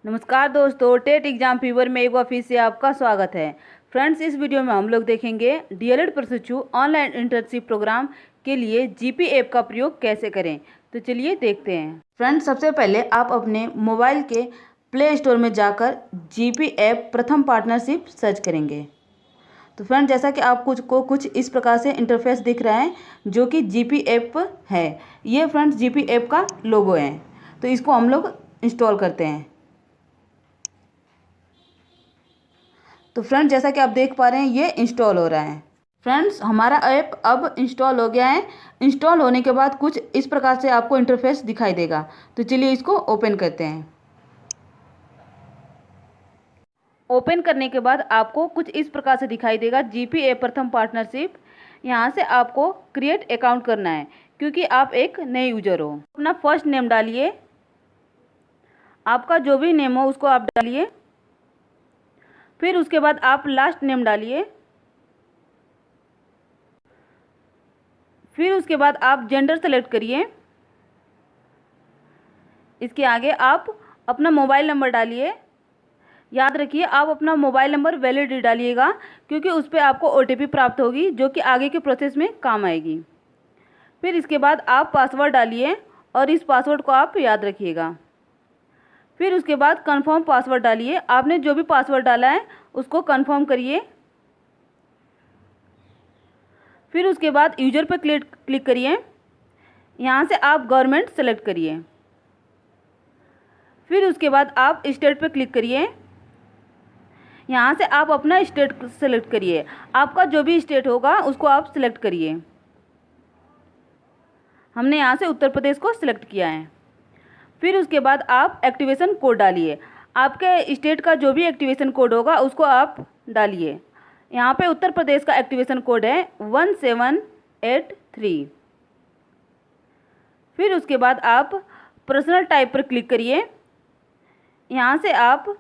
नमस्कार दोस्तों, TET exam fever में एक बार फिर से आपका स्वागत है। फ्रेंड्स, इस वीडियो में हम लोग देखेंगे डीएलएड प्रशिक्षु ऑनलाइन इंटर्नशिप प्रोग्राम के लिए जीपी ऐप का प्रयोग कैसे करें। तो चलिए देखते हैं। फ्रेंड्स, सबसे पहले आप अपने मोबाइल के प्ले स्टोर में जाकर जीपी ऐप प्रथम पार्टनरशिप सर्च करेंगे। तो फ्रेंड, जैसा कि आप कुछ इस प्रकार से इंटरफेस दिख रहा है जो कि जीपी ऐप है। ये फ्रेंड्स जीपी ऐप का लोगो है। तो इसको हम लोग इंस्टॉल करते हैं। तो फ्रेंड्स, जैसा कि आप देख पा रहे हैं ये इंस्टॉल हो रहा है। फ्रेंड्स, हमारा ऐप अब इंस्टॉल हो गया है। इंस्टॉल होने के बाद कुछ इस प्रकार से आपको इंटरफेस दिखाई देगा। तो चलिए इसको ओपन करते हैं। ओपन करने के बाद आपको कुछ इस प्रकार से दिखाई देगा जीपी ऐप प्रथम पार्टनरशिप। यहाँ से आपको क्रिएट अकाउंट करना है क्योंकि आप एक नए यूजर हो। अपना फर्स्ट नेम डालिए, आपका जो भी नेम हो उसको आप डालिए। फिर उसके बाद आप लास्ट नेम डालिए। फिर उसके बाद आप जेंडर सेलेक्ट करिए। इसके आगे आप अपना मोबाइल नंबर डालिए। याद रखिए, आप अपना मोबाइल नंबर वैलिड डालिएगा क्योंकि उस पर आपको ओटीपी प्राप्त होगी जो कि आगे के प्रोसेस में काम आएगी। फिर इसके बाद आप पासवर्ड डालिए और इस पासवर्ड को आप याद रखिएगा। फिर उसके बाद कंफर्म पासवर्ड डालिए। आपने जो भी पासवर्ड डाला है उसको कंफर्म करिए। फिर उसके बाद यूजर पर क्लिक करिए। यहाँ से आप गवर्नमेंट सेलेक्ट करिए। फिर उसके बाद आप स्टेट पर क्लिक करिए। यहाँ से आप अपना स्टेट सेलेक्ट करिए। आपका जो भी स्टेट होगा उसको आप सेलेक्ट करिए। हमने यहाँ से उत्तर प्रदेश को सिलेक्ट किया है। फिर उसके बाद आप एक्टिवेशन कोड डालिए। आपके स्टेट का जो भी एक्टिवेशन कोड होगा उसको आप डालिए। यहाँ पे उत्तर प्रदेश का एक्टिवेशन कोड है 1783। फिर उसके बाद आप पर्सनल टाइप पर क्लिक करिए। यहाँ से आप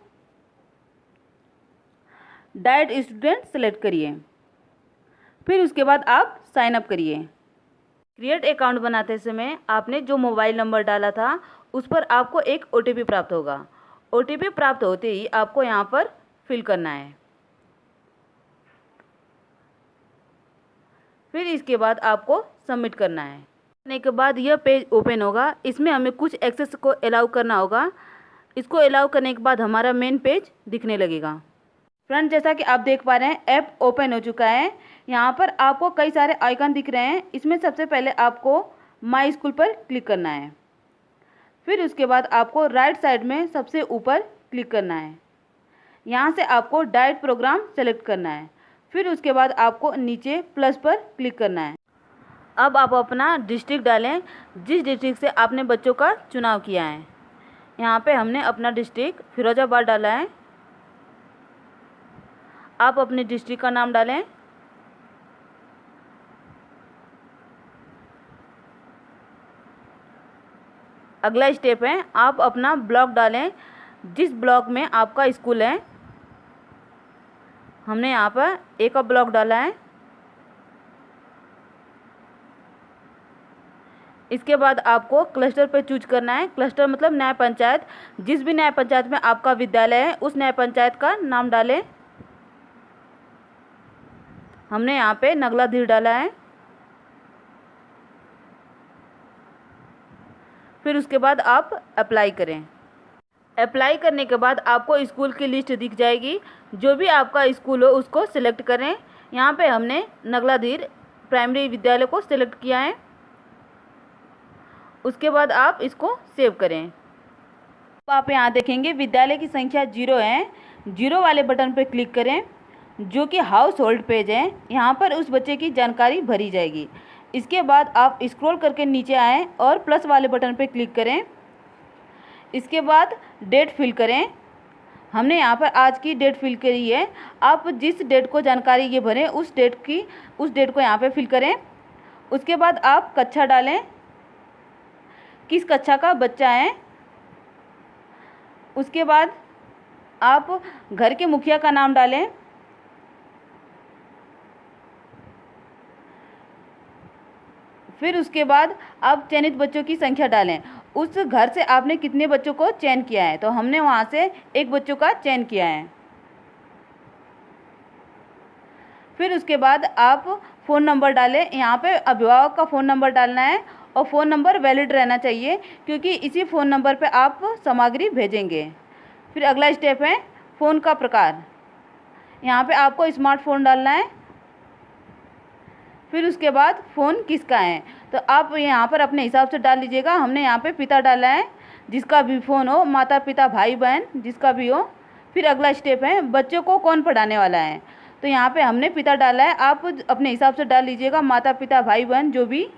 डाइट स्टूडेंट सेलेक्ट करिए। फिर उसके बाद आप साइन अप करिए। क्रिएट अकाउंट बनाते समय आपने जो मोबाइल नंबर डाला था उस पर आपको एक ओटीपी प्राप्त होगा। ओटीपी प्राप्त होते ही आपको यहाँ पर फिल करना है। फिर इसके बाद आपको सबमिट करना है। करने के बाद यह पेज ओपन होगा। इसमें हमें कुछ एक्सेस को अलाउ करना होगा। इसको अलाउ करने के बाद हमारा मेन पेज दिखने लगेगा। फ्रेंड, जैसा कि आप देख पा रहे हैं ऐप ओपन हो चुका है। यहाँ पर आपको कई सारे आइकन दिख रहे हैं। इसमें सबसे पहले आपको माई स्कूल पर क्लिक करना है। फिर उसके बाद आपको राइट साइड में सबसे ऊपर क्लिक करना है। यहाँ से आपको डाइट प्रोग्राम सेलेक्ट करना है। फिर उसके बाद आपको नीचे प्लस पर क्लिक करना है। अब आप अपना डिस्ट्रिक्ट डालें, जिस डिस्ट्रिक्ट से आपने बच्चों का चुनाव किया है। यहाँ पे हमने अपना डिस्ट्रिक्ट फिरोजाबाद डाला है। आप अपने डिस्ट्रिक्ट का नाम डालें। अगला स्टेप है आप अपना ब्लॉक डालें, जिस ब्लॉक में आपका स्कूल है। हमने यहाँ पर ए का ब्लॉक डाला है। इसके बाद आपको क्लस्टर पे चूज करना है। क्लस्टर मतलब न्याय पंचायत। जिस भी न्याय पंचायत में आपका विद्यालय है उस न्याय पंचायत का नाम डालें। हमने यहाँ पे नगला धीर डाला है। फिर उसके बाद आप अप्लाई करें। अप्लाई करने के बाद आपको स्कूल की लिस्ट दिख जाएगी। जो भी आपका स्कूल हो उसको सिलेक्ट करें। यहाँ पे हमने नगला धीर प्राइमरी विद्यालय को सिलेक्ट किया है। उसके बाद आप इसको सेव करें। तो आप यहाँ देखेंगे विद्यालय की संख्या 0 है। 0 वाले बटन पर क्लिक करें जो कि हाउस होल्ड पेज है। यहाँ पर उस बच्चे की जानकारी भरी जाएगी। इसके बाद आप स्क्रॉल करके नीचे आएँ और प्लस वाले बटन पर क्लिक करें। इसके बाद डेट फिल करें। हमने यहाँ पर आज की डेट फिल करी है। आप जिस डेट को जानकारी ये भरें उस डेट को यहाँ पे फिल करें। उसके बाद आप कक्षा डालें, किस कक्षा का बच्चा है। उसके बाद आप घर के मुखिया का नाम डालें। फिर उसके बाद आप चयनित बच्चों की संख्या डालें उस घर से आपने कितने बच्चों को चयन किया है, तो हमने वहाँ से एक बच्चों का चयन किया है। फिर उसके बाद आप फ़ोन नंबर डालें। यहाँ पे अभिभावक का फ़ोन नंबर डालना है और फ़ोन नंबर वैलिड रहना चाहिए, क्योंकि इसी फ़ोन नंबर पे आप सामग्री भेजेंगे। फिर अगला स्टेप है फ़ोन का प्रकार। यहाँ पे आपको स्मार्टफ़ोन डालना है। फिर उसके बाद फ़ोन किसका है, तो आप यहाँ पर अपने हिसाब से डाल लीजिएगा। हमने यहाँ पे पिता डाला है, जिसका भी फ़ोन हो, माता पिता भाई बहन जिसका भी हो। फिर अगला स्टेप है बच्चों को कौन पढ़ाने वाला है, तो यहाँ पे हमने पिता डाला है, आप अपने हिसाब से डाल लीजिएगा, माता पिता भाई बहन जो भी।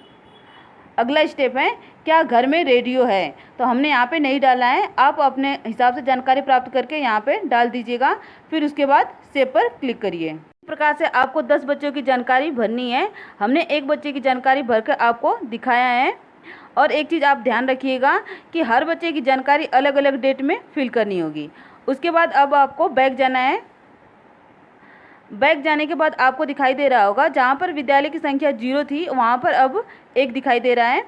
अगला स्टेप है क्या घर में रेडियो है, तो हमने यहाँ पे नहीं डाला है, आप अपने हिसाब से जानकारी प्राप्त करके यहाँ पे डाल दीजिएगा। फिर उसके बाद सेव पर क्लिक करिए। इस प्रकार से आपको 10 बच्चों की जानकारी भरनी है। हमने एक बच्चे की जानकारी भरकर आपको दिखाया है। और एक चीज़ आप ध्यान रखिएगा कि हर बच्चे की जानकारी अलग अलग डेट में फिल करनी होगी। उसके बाद अब आपको बैक जाना है। बैक जाने के बाद आपको दिखाई दे रहा होगा जहाँ पर विद्यालय की संख्या 0 थी, वहाँ पर अब 1 दिखाई दे रहा है।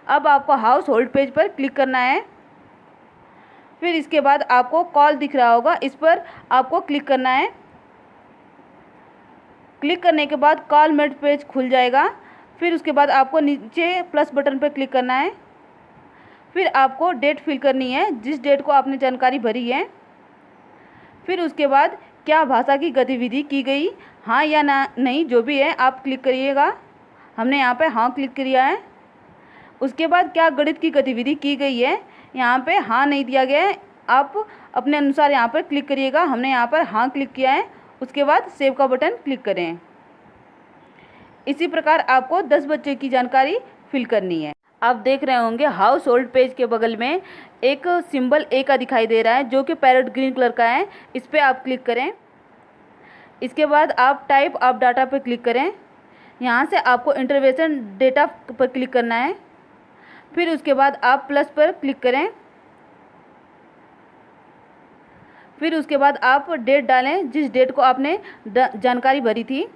अब आपको हाउस होल्ड पेज पर क्लिक करना है। फिर इसके बाद आपको कॉल दिख रहा होगा, इस पर आपको क्लिक करना है। क्लिक करने के बाद कॉल मेट पेज खुल जाएगा। फिर उसके बाद आपको नीचे प्लस बटन पर क्लिक करना है। फिर आपको डेट फिल करनी है, जिस डेट को आपने जानकारी भरी है। फिर उसके बाद क्या भाषा की गतिविधि की गई, हाँ या ना नहीं जो भी है आप क्लिक करिएगा। हमने यहाँ पे हाँ क्लिक किया है। उसके बाद क्या गणित की गतिविधि की गई है, यहाँ पे हाँ नहीं दिया गया है, आप अपने अनुसार यहाँ पर क्लिक करिएगा। हमने यहाँ पर हाँ क्लिक किया है। उसके बाद सेव का बटन क्लिक करें। इसी प्रकार आपको 10 बच्चे की जानकारी फिल करनी है। आप देख रहे होंगे हाउस होल्ड पेज के बगल में एक सिंबल ए का दिखाई दे रहा है, जो कि पैरेट ग्रीन कलर का है। इस पर आप क्लिक करें। इसके बाद आप टाइप ऑफ डाटा पर क्लिक करें। यहाँ से आपको इंटरवेंशन डेटा पर क्लिक करना है। फिर उसके बाद आप प्लस पर क्लिक करें। फिर उसके बाद आप डेट डालें, जिस डेट को आपने जानकारी भरी थी।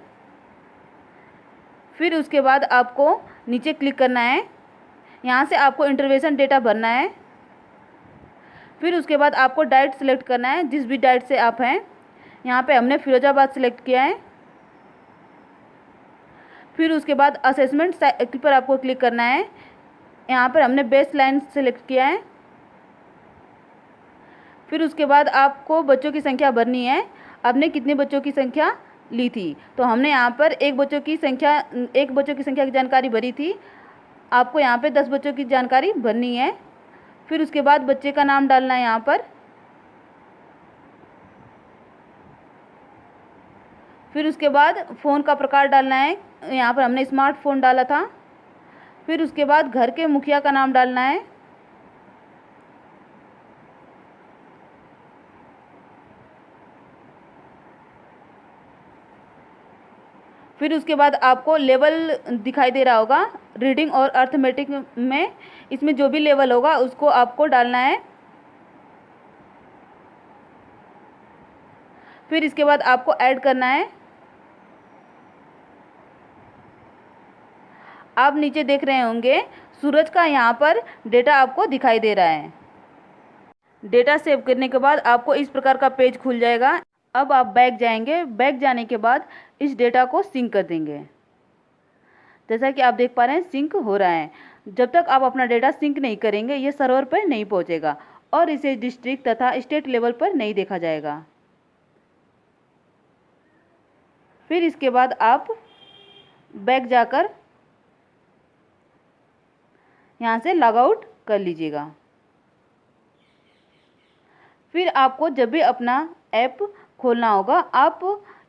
फिर उसके बाद आपको नीचे क्लिक करना है। यहाँ से आपको इंटरवेंशन डेटा भरना है। फिर उसके बाद आपको डाइट सेलेक्ट करना है, जिस भी डाइट से आप हैं। यहाँ पे हमने फिरोजाबाद सेलेक्ट किया है। फिर उसके बाद असेसमेंट साइकिल पर आपको क्लिक करना है। यहाँ पर हमने बेस लाइन सेलेक्ट किया है। फिर उसके बाद आपको बच्चों की संख्या भरनी है, आपने कितने बच्चों की संख्या ली थी, तो हमने यहाँ पर एक बच्चों की संख्या की जानकारी भरी थी। आपको यहाँ पे 10 बच्चों की जानकारी भरनी है। फिर उसके बाद बच्चे का नाम डालना है यहाँ पर। फिर उसके बाद फ़ोन का प्रकार डालना है, यहाँ पर हमने स्मार्टफ़ोन डाला था। फिर उसके बाद घर के मुखिया का नाम डालना है। फिर उसके बाद आपको लेवल दिखाई दे रहा होगा रीडिंग और अर्थमेटिक में, इसमें जो भी लेवल होगा उसको आपको डालना है। फिर इसके बाद आपको ऐड करना है। आप नीचे देख रहे होंगे सूरज का यहाँ पर डेटा आपको दिखाई दे रहा है। डेटा सेव करने के बाद आपको इस प्रकार का पेज खुल जाएगा। अब आप बैक जाएंगे। बैक जाने के बाद इस डेटा को सिंक कर देंगे। जैसा कि आप देख पा रहे हैं सिंक हो रहा है। जब तक आप अपना डेटा सिंक नहीं करेंगे ये सर्वर पर नहीं पहुंचेगा और इसे डिस्ट्रिक्ट तथा स्टेट लेवल पर नहीं देखा जाएगा। फिर इसके बाद आप बैक जाकर यहाँ से लॉग आउट कर लीजिएगा। फिर आपको जब भी अपना ऐप खोलना होगा आप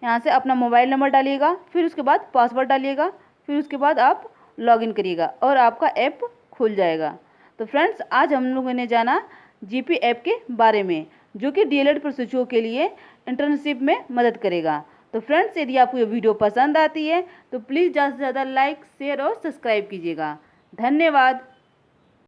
यहाँ से अपना मोबाइल नंबर डालिएगा, फिर उसके बाद पासवर्ड डालिएगा, फिर उसके बाद आप लॉगिन करिएगा और आपका ऐप खुल जाएगा। तो फ्रेंड्स आज हम लोगों ने जाना जीपी ऐप के बारे में, जो कि डीएलएड प्रशिक्षुओं के लिए इंटर्नशिप में मदद करेगा। तो फ्रेंड्स यदि आपको ये वीडियो पसंद आती है तो प्लीज़ ज़्यादा से ज़्यादा लाइक शेयर और सब्सक्राइब कीजिएगा। धन्यवाद।